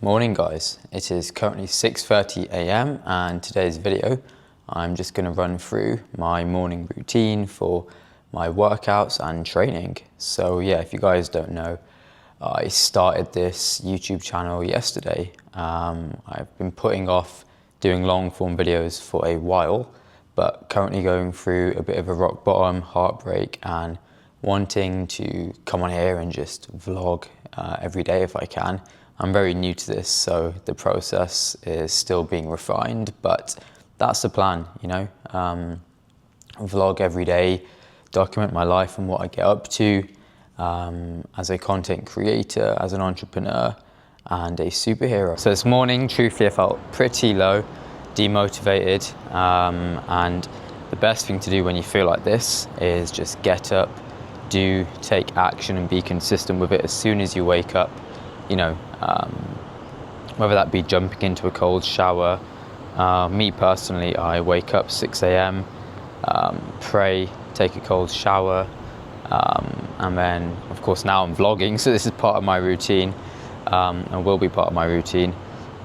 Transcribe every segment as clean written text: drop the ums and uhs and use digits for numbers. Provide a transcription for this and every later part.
Morning guys, it is currently 6:30 a.m. and today's video I'm just going to run through my morning routine for my workouts and training. So yeah, if you guys don't know, I started this YouTube channel yesterday. I've been putting off doing long form videos for a while, but currently going through a bit of a rock bottom, heartbreak, and wanting to come on here and just vlog every day if I can. I'm very new to this, so the process is still being refined, but that's the plan, you know. Vlog every day, document my life and what I get up to as a content creator, as an entrepreneur, and a superhero. So this morning, truthfully, I felt pretty low, demotivated, and the best thing to do when you feel like this is just get up, take action, and be consistent with it as soon as you wake up. You know, whether that be jumping into a cold shower. Me personally, I wake up 6 a.m, pray, take a cold shower, and then of course now I'm vlogging, so this is part of my routine, and will be part of my routine.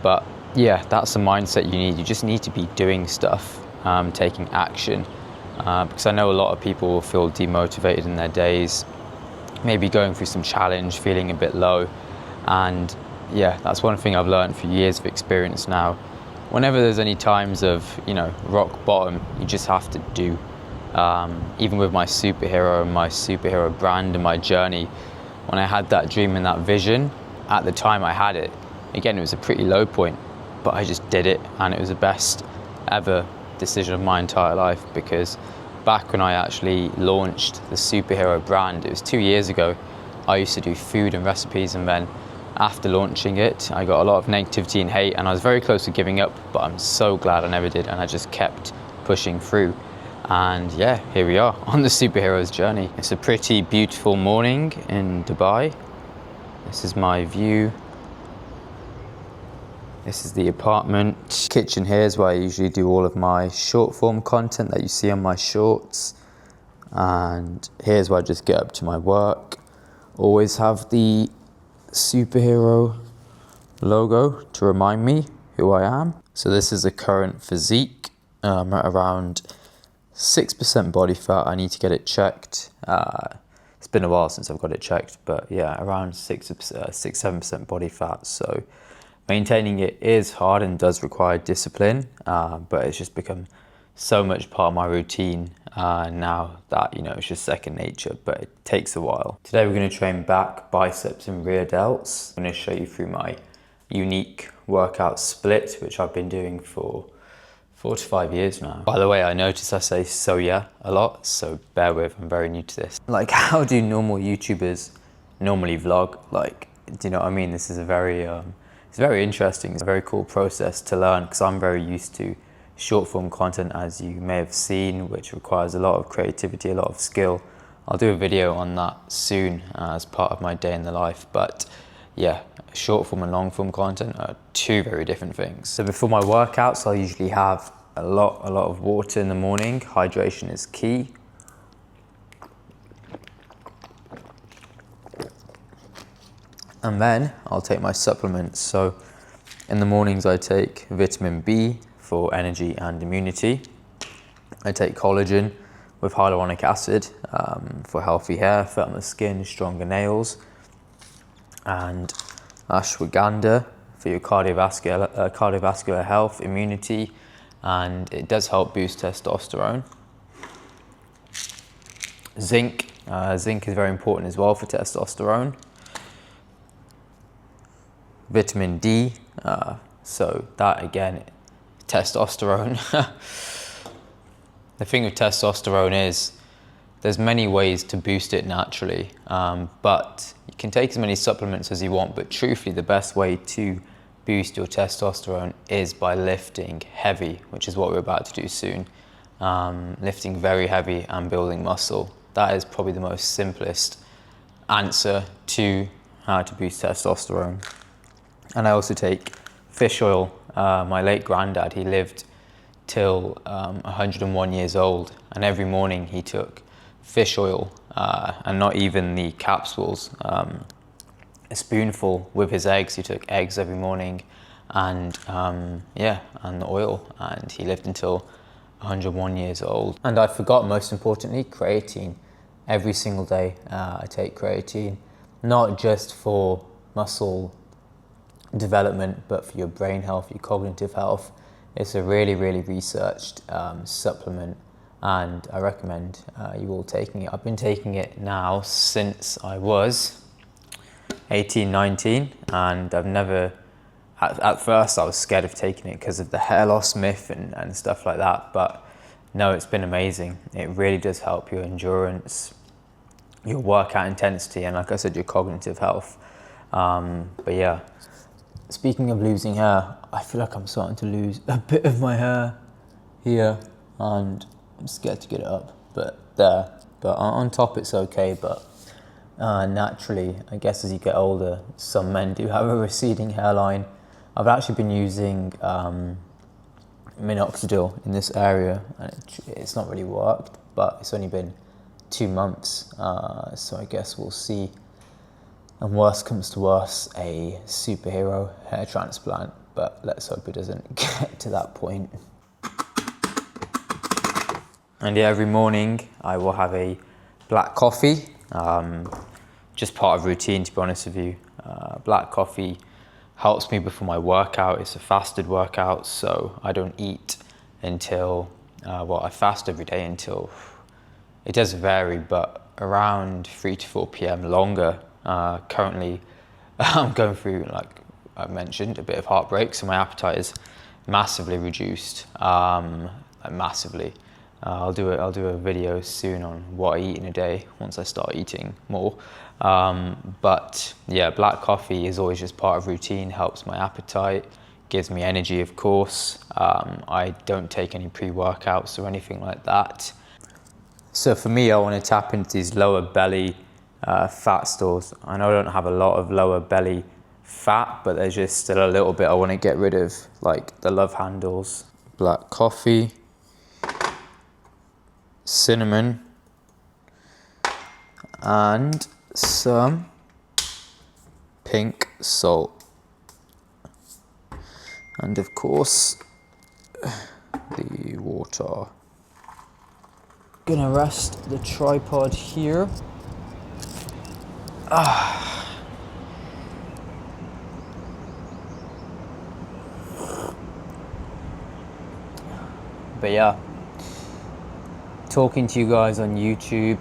But yeah, that's the mindset you need. You just need to be doing stuff, taking action, because I know a lot of people will feel demotivated in their days, maybe going through some challenge, feeling a bit low. And yeah, that's one thing I've learned through years of experience now. Whenever there's any times of, you know, rock bottom, you just have to do. Even with my superhero brand and my journey, when I had that dream and that vision, at the time I had it. Again, it was a pretty low point, but I just did it, and it was the best ever decision of my entire life, because back when I actually launched the superhero brand, it was 2 years ago, I used to do food and recipes, and then after launching it, I got a lot of negativity and hate, and I was very close to giving up, but I'm so glad I never did, and I just kept pushing through. And yeah, here we are on the superhero's journey. It's a pretty beautiful morning in Dubai. This is my view. This is the apartment. Kitchen here is where I usually do all of my short form content that you see on my shorts. And here's where I just get up to my work. Always have the superhero logo to remind me who I am. So this is the current physique, at around 6% body fat. I need to get it checked. It's been a while since I've got it checked, but yeah, around 7% body fat. So maintaining it is hard and does require discipline, but it's just become so much part of my routine now that, you know, it's just second nature, but it takes a while. Today we're going to train back, biceps and rear delts. I'm going to show you through my unique workout split, which I've been doing for 4 to 5 years now. By the way, I notice I say "so yeah" a lot, so bear with, I'm very new to this. Like, how do normal YouTubers normally vlog? Like, do you know what I mean? This is a very, it's very interesting. It's a very cool process to learn, because I'm very used to short form content, as you may have seen, which requires a lot of creativity, a lot of skill. I'll do a video on that soon as part of my day in the life. But yeah, short form and long form content are two very different things. So before my workouts, I'll usually have a lot of water in the morning. Hydration is key. And then I'll take my supplements. So in the mornings I take vitamin B for energy and immunity. I take collagen with hyaluronic acid for healthy hair, firmer skin, stronger nails, and ashwagandha for your cardiovascular health, immunity, and it does help boost testosterone. Zinc is very important as well for testosterone. Vitamin D, so that again, testosterone. The thing with testosterone is there's many ways to boost it naturally, but you can take as many supplements as you want, but truthfully the best way to boost your testosterone is by lifting heavy, which is what we're about to do soon. Lifting very heavy and building muscle. That is probably the most simplest answer to how to boost testosterone. And I also take fish oil. My late granddad, he lived till 101 years old, and every morning he took fish oil, and not even the capsules. a spoonful with his eggs. He took eggs every morning, and yeah, and the oil, and he lived until 101 years old. And I forgot, most importantly, creatine. Every single day I take creatine, not just for muscle development, but for your brain health, your cognitive health. It's a really, really researched supplement, and I recommend you all taking it. I've been taking it now since I was 18, 19, and I've never, at first I was scared of taking it because of the hair loss myth and stuff like that, but no, it's been amazing. It really does help your endurance, your workout intensity, and like I said, your cognitive health. But yeah, speaking of losing hair, I feel like I'm starting to lose a bit of my hair here, and I'm scared to get it up, but there. But on top it's okay, but naturally, I guess as you get older, some men do have a receding hairline. I've actually been using minoxidil in this area, and it's not really worked, but it's only been 2 months, so I guess we'll see. And worst comes to worst, a superhero hair transplant, but let's hope it doesn't get to that point. And yeah, every morning I will have a black coffee, just part of routine, to be honest with you. Black coffee helps me before my workout. It's a fasted workout, so I don't eat until, well, I fast every day until, it does vary, but around 3 to 4 p.m. longer. Currently, I'm going through, like I mentioned, a bit of heartbreak, so my appetite is massively reduced, like massively. I'll do a video soon on what I eat in a day once I start eating more. But yeah, black coffee is always just part of routine, helps my appetite, gives me energy, of course. I don't take any pre-workouts or anything like that. So for me, I want to tap into these lower belly fat stores. I know I don't have a lot of lower belly fat, but there's just still a little bit I want to get rid of, like the love handles. Black coffee, cinnamon, and some pink salt, and of course the water. Gonna rest the tripod here. But yeah, talking to you guys on YouTube,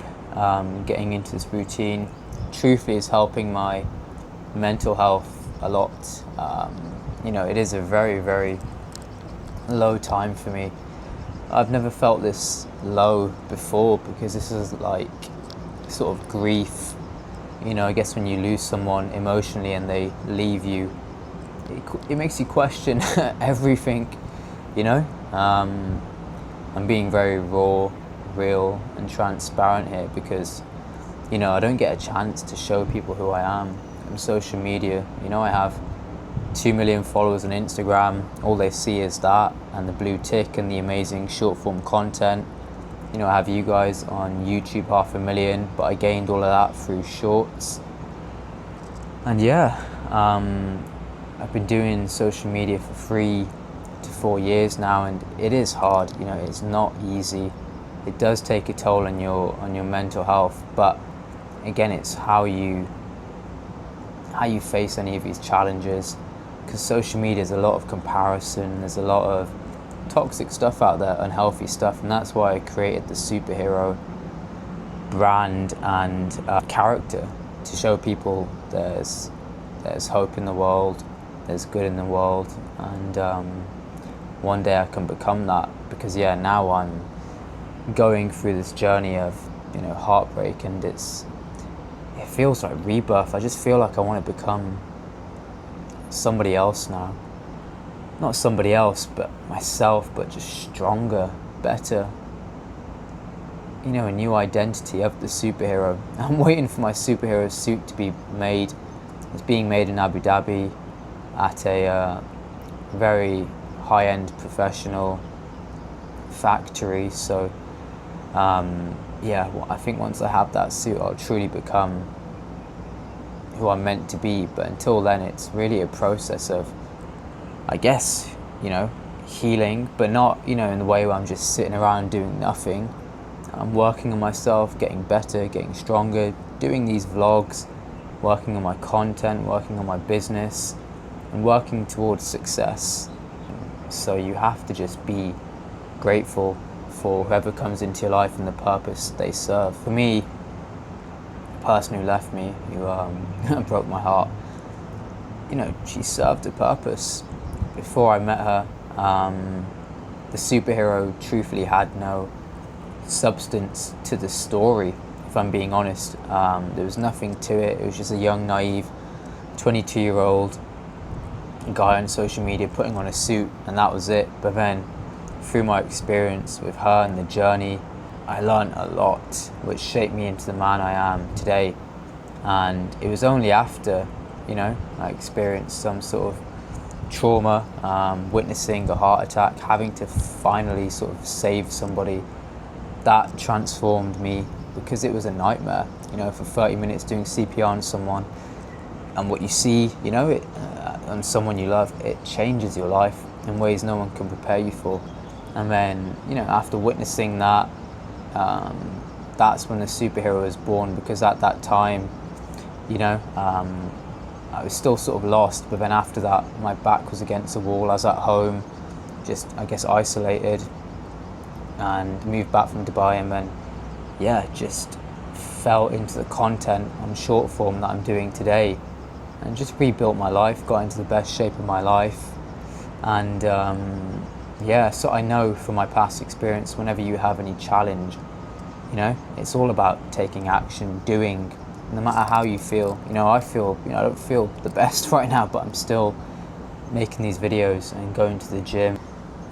getting into this routine, truthfully is helping my mental health a lot. You know, it is a very, very low time for me. I've never felt this low before, because this is like sort of grief. You know, I guess when you lose someone emotionally and they leave you, it makes you question everything, you know? I'm being very raw, real and transparent here, because, you know, I don't get a chance to show people who I am on social media. You know, I have 2 million followers on Instagram. All they see is that, and the blue tick and the amazing short form content. You know, I have you guys on YouTube, 500,000, but I gained all of that through shorts. And yeah, I've been doing social media for 3 to 4 years now, and it is hard. You know, it's not easy. It does take a toll on your mental health, but again, it's how you face any of these challenges, because social media is a lot of comparison. There's a lot of toxic stuff out there, unhealthy stuff, and that's why I created the superhero brand and character, to show people there's hope in the world, there's good in the world, and one day I can become that. Because yeah, now I'm going through this journey of, you know, heartbreak, and it feels like rebirth. I just feel like I want to become somebody else now. Not somebody else, but myself, but just stronger, better. You know, a new identity of the superhero. I'm waiting for my superhero suit to be made. It's being made in Abu Dhabi at a very high-end professional factory. So yeah, well, I think once I have that suit, I'll truly become who I'm meant to be. But until then, it's really a process of, I guess, healing, but not, in the way where I'm just sitting around doing nothing. I'm working on myself, getting better, getting stronger, doing these vlogs, working on my content, working on my business, and working towards success. So you have to just be grateful for whoever comes into your life and the purpose they serve. For me, the person who left me, who broke my heart, she served a purpose. Before I met her, the superhero truthfully had no substance to the story, if I'm being honest. There was nothing to it. It was just a young, naive 22-year-old guy on social media putting on a suit, and that was it. But then through my experience with her and the journey, I learned a lot, which shaped me into the man I am today. And it was only after, I experienced some sort of trauma, witnessing a heart attack, having to finally sort of save somebody, that transformed me, because it was a nightmare, for 30 minutes doing CPR on someone, and what you see, on someone you love, it changes your life in ways no one can prepare you for. And then, after witnessing that, that's when the superhero was born, because at that time, I was still sort of lost, but then after that, my back was against the wall. I was at home, just, I guess, isolated, and moved back from Dubai, and then, just fell into the content on short form that I'm doing today, and just rebuilt my life, got into the best shape of my life. And so I know from my past experience, whenever you have any challenge, it's all about taking action, doing, no matter how you feel. I don't feel the best right now, but I'm still making these videos and going to the gym.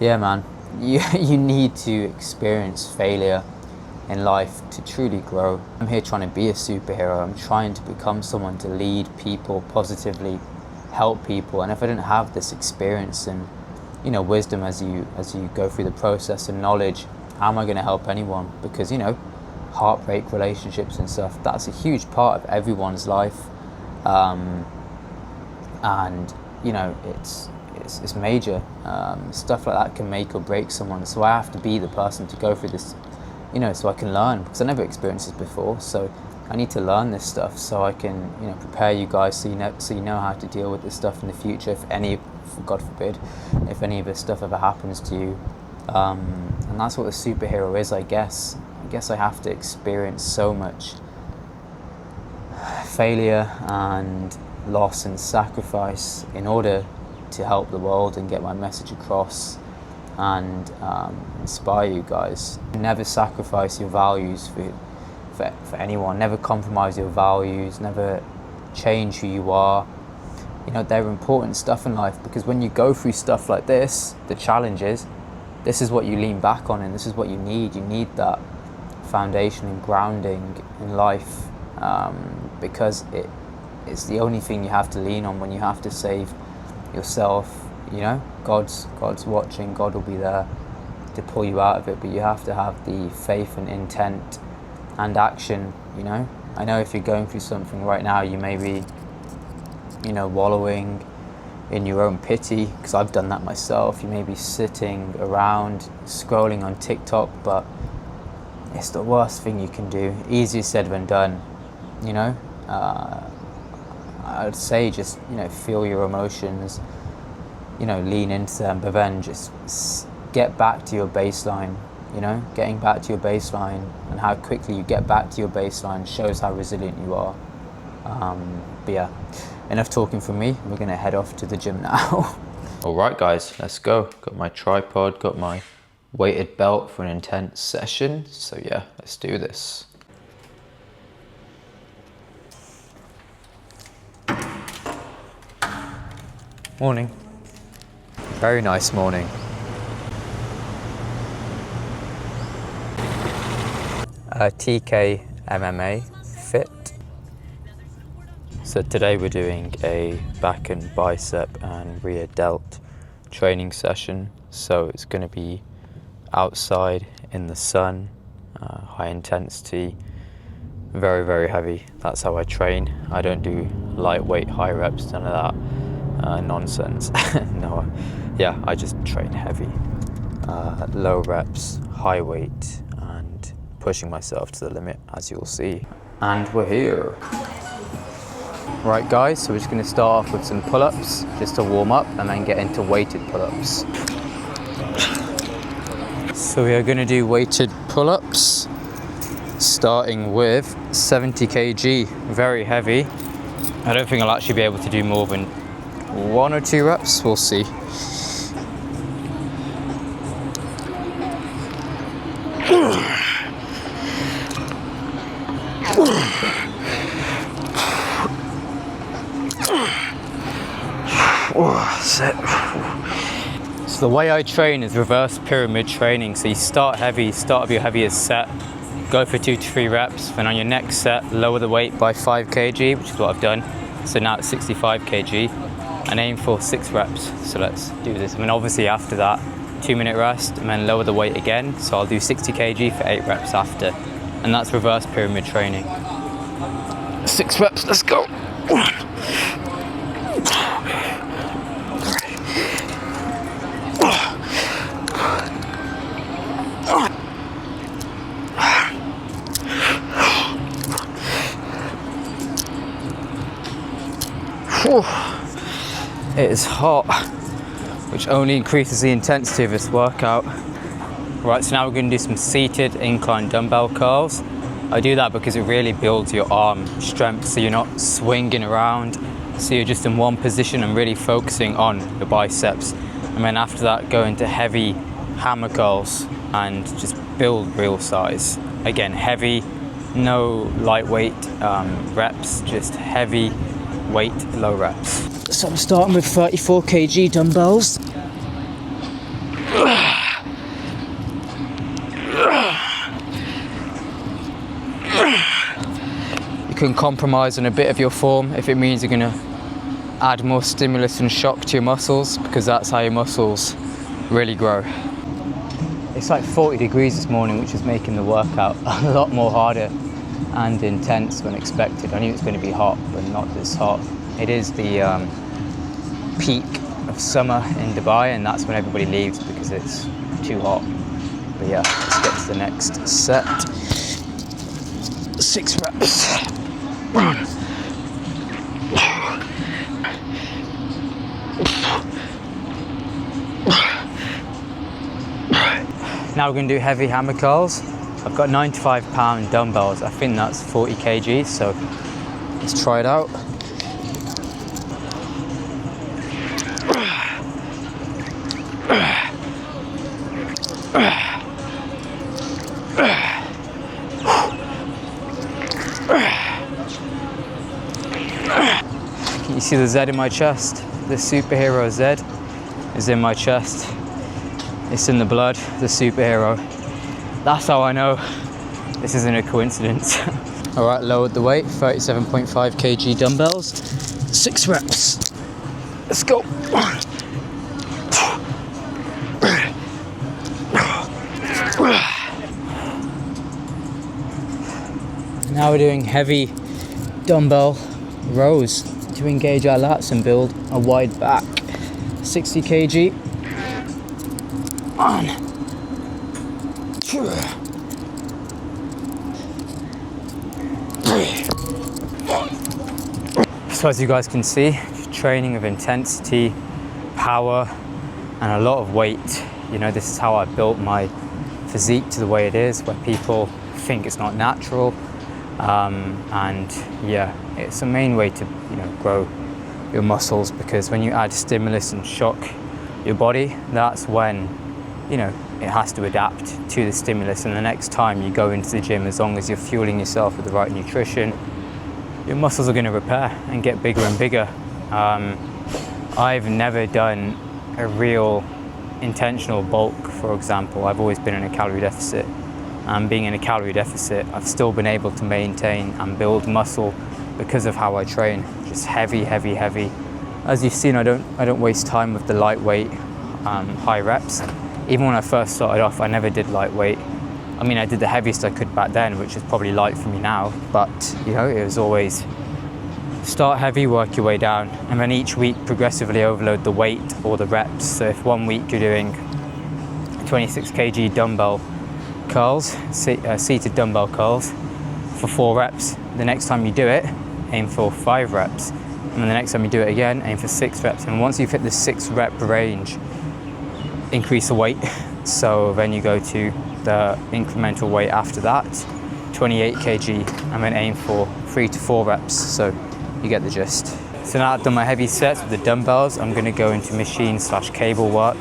Yeah, man, you need to experience failure in life to truly grow. I'm here trying to be a superhero. I'm trying to become someone to lead people positively, help people. And if I didn't have this experience and wisdom as you go through the process, and knowledge, how am I going to help anyone? Because heartbreak, relationships and stuff, that's a huge part of everyone's life, and it's major. Stuff like that can make or break someone. So I have to be the person to go through this, so I can learn, because I never experienced this before. So I need to learn this stuff so I can prepare you guys, so you know how to deal with this stuff in the future, if any, God forbid, if any of this stuff ever happens to you. And that's what the superhero is, I guess. I have to experience so much failure and loss and sacrifice in order to help the world and get my message across, and inspire you guys. Never sacrifice your values for anyone. Never compromise your values. Never change who you are. They're important stuff in life, because when you go through stuff like this, the challenges, this is what you lean back on, and this is what you need. You need that foundation and grounding in life, because it's the only thing you have to lean on when you have to save yourself. God's watching. God will be there to pull you out of it, but you have to have the faith and intent and action. I know if you're going through something right now, you may be wallowing in your own pity, because I've done that myself. You may be sitting around scrolling on TikTok, but it's the worst thing you can do. Easier said than done. I'd say just feel your emotions, lean into them, but then just get back to your baseline. Getting back to your baseline, and how quickly you get back to your baseline shows how resilient you are. But yeah, enough talking from me. We're gonna head off to the gym now. All right, guys, let's go. Got my tripod, got my weighted belt for an intense session. So yeah, let's do this. Morning. Very nice morning. TK MMA Fit. So today we're doing a back and bicep and rear delt training session. So it's going to be outside in the sun, high intensity, very, very heavy. That's how I train. I don't do lightweight, high reps, none of that nonsense. No, yeah, I just train heavy, low reps, high weight, and pushing myself to the limit, as you'll see. And we're here. Right guys, so we're just going to start off with some pull-ups just to warm up and then get into weighted pull-ups. So we are going to do weighted pull-ups, starting with 70 kg, very heavy. I don't think I'll actually be able to do more than 1 or 2 reps, we'll see. So the way I train is reverse pyramid training. So you start heavy, start with your heaviest set, go for 2 to 3 reps, then on your next set, lower the weight by 5 kg, which is what I've done. So now it's 65 kg, and aim for 6 reps. So let's do this. And then obviously after that, 2-minute rest, and then lower the weight again. So I'll do 60 kg for 8 reps after. And that's reverse pyramid training. 6 reps, let's go. It is hot, which only increases the intensity of this workout. Right, so now we're going to do some seated incline dumbbell curls. I do that because it really builds your arm strength, so you're not swinging around, so you're just in one position and really focusing on your biceps. And then after that, go into heavy hammer curls and just build real size. Again, heavy, no lightweight reps, just heavy weight, low reps. So I'm starting with 34 kg dumbbells. You can compromise on a bit of your form if it means you're going to add more stimulus and shock to your muscles, because that's how your muscles really grow. It's like 40 degrees this morning, which is making the workout a lot more harder and intense than expected. I knew it was going to be hot, but not this hot. It is the peak of summer in Dubai, and that's when everybody leaves because it's too hot. But yeah, let's get to the next set. 6 reps. Now we're going to do heavy hammer curls. I've got 95-pound dumbbells. I think that's 40 kg, so let's try it out. Can you see the Z in my chest? The superhero Z is in my chest. It's in the blood, the superhero. That's how I know this isn't a coincidence. All right, lowered the weight, 37.5 kg dumbbells, 6 reps. Let's go. Now we're doing heavy dumbbell rows to engage our lats and build a wide back. 60 kg. 1, 2, 3. So as you guys can see, training of intensity, power, and a lot of weight. You know, this is how I built my physique to the way it is, where people think it's not natural. And yeah, it's a main way to, you know, grow your muscles, because when you add stimulus and shock your body, that's when, you know, it has to adapt to the stimulus, and the next time you go into the gym, as long as you're fueling yourself with the right nutrition, your muscles are going to repair and get bigger and bigger. I've never done a real intentional bulk, for example. I've always been in a calorie deficit, and being in a calorie deficit, I've still been able to maintain and build muscle because of how I train. Just heavy, heavy, heavy. As you've seen, I don't waste time with the lightweight, high reps. Even when I first started off, I never did lightweight. I mean, I did the heaviest I could back then, which is probably light for me now, but you know, it was always start heavy, work your way down, and then each week progressively overload the weight or the reps. So if one week you're doing 26 kg dumbbell curls, seated dumbbell curls for 4 reps, the next time you do it, aim for 5 reps. And then the next time you do it again, aim for 6 reps. And once you've hit the 6 rep range, increase the weight. So then you go to the incremental weight after that, 28 kg, and then aim for 3 to 4 reps. So you get the gist. So now I've done my heavy sets with the dumbbells, I'm going to go into machine/cable work.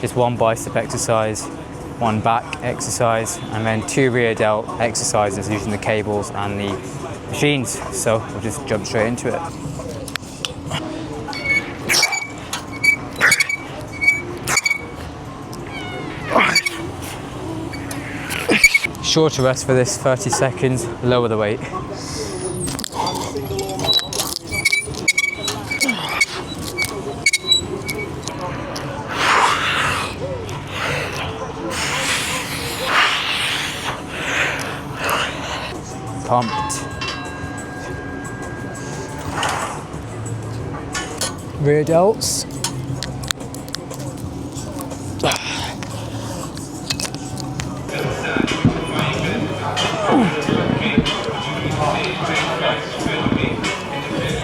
Just 1 bicep exercise, 1 back exercise, and then 2 rear delt exercises using the cables and the machines. So we'll just jump straight into it. Shorter rest for this, 30 seconds, lower the weight. Pumped. Rear delts.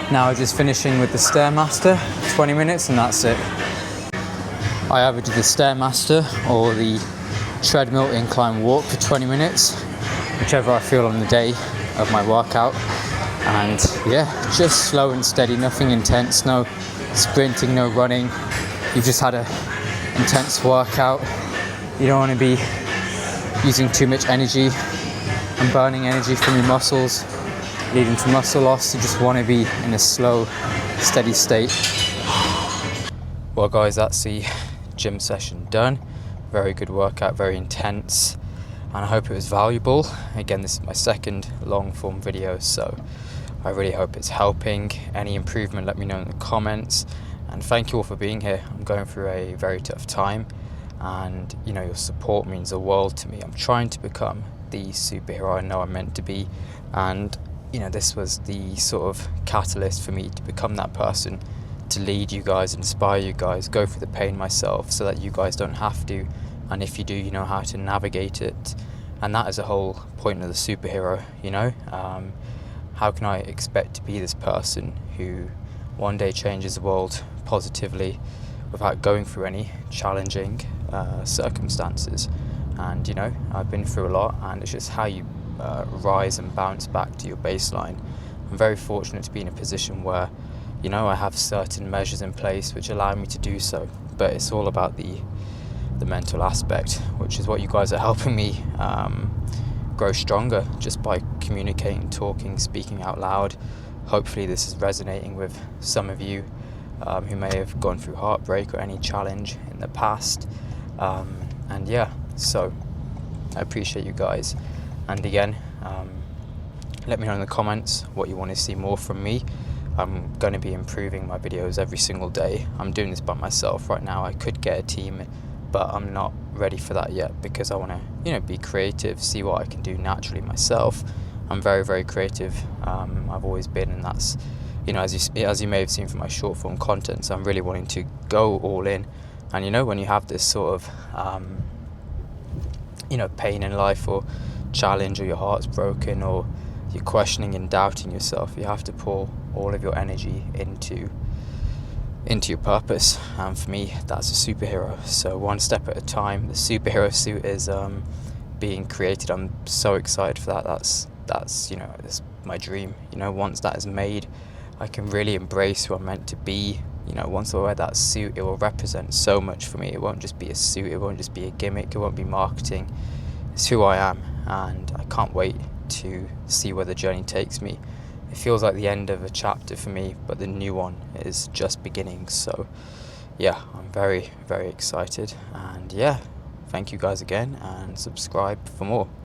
Now just finishing with the Stairmaster, 20 minutes and that's it. I either do the Stairmaster or the treadmill incline walk for 20 minutes, whichever I feel on the day of my workout. And yeah, just slow and steady, nothing intense, no sprinting, no running. You've just had a intense workout. You don't want to be using too much energy and burning energy from your muscles, leading to muscle loss. You just want to be in a slow, steady state. Well guys, that's the gym session done. Very good workout, very intense, and I hope it was valuable. Again, this is my second long form video, so I really hope it's helping. Any improvement, let me know in the comments, and thank you all for being here. I'm going through a very tough time, and you know, your support means the world to me. I'm trying to become the superhero I know I'm meant to be, and you know, this was the sort of catalyst for me to become that person, to lead you guys, inspire you guys, go through the pain myself so that you guys don't have to, and if you do, you know how to navigate it. And that is the whole point of the superhero, you know. How can I expect to be this person who one day changes the world positively without going through any challenging circumstances? And you know, I've been through a lot, and it's just how you rise and bounce back to your baseline. I'm very fortunate to be in a position where, you know, I have certain measures in place which allow me to do so, but it's all about the mental aspect, which is what you guys are helping me grow stronger just by communicating, talking, speaking out loud. Hopefully this is resonating with some of you who may have gone through heartbreak or any challenge in the past. And yeah, so I appreciate you guys. And again, let me know in the comments what you want to see more from me. I'm going to be improving my videos every single day. I'm doing this by myself right now. I could get a team, but I'm not ready for that yet because I want to, you know, be creative, see what I can do naturally myself. I'm very, very creative. I've always been, and that's, you know, as you may have seen from my short form content. So I'm really wanting to go all in. And you know, when you have this sort of, you know, pain in life or challenge, or your heart's broken, or you're questioning and doubting yourself, you have to pour all of your energy into your purpose. And for me, that's a superhero. So one step at a time. The superhero suit is being created. I'm so excited for that. That's you know, it's my dream. You know, once that is made, I can really embrace who I'm meant to be. You know, once I wear that suit, it will represent so much for me. It won't just be a suit, it won't just be a gimmick, it won't be marketing. It's who I am, and I can't wait to see where the journey takes me. It feels like the end of a chapter for me, but the new one is just beginning. So yeah, I'm very, very excited. And yeah, thank you guys again, and subscribe for more.